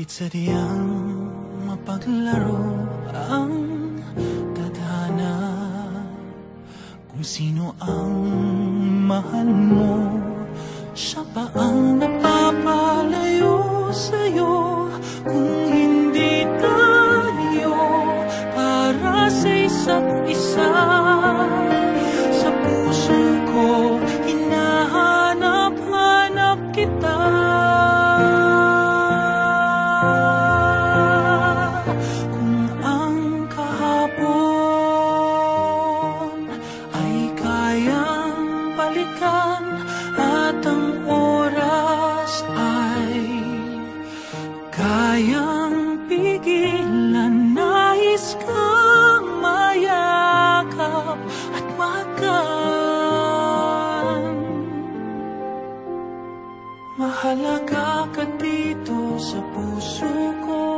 sadyang mapaglaro ang tadhana. Kung sino ang mahal mo, siya pa ang napapalayo sa'yo. Kung hindi tayo para sa isa't isa, sa puso ko hinahanap-hanap kita. Kung ang kahapon ay kayang balikan at ang oras ay kayang pigilan, nais kang mayakap at makan. Mahalaga ka dito sa puso ko.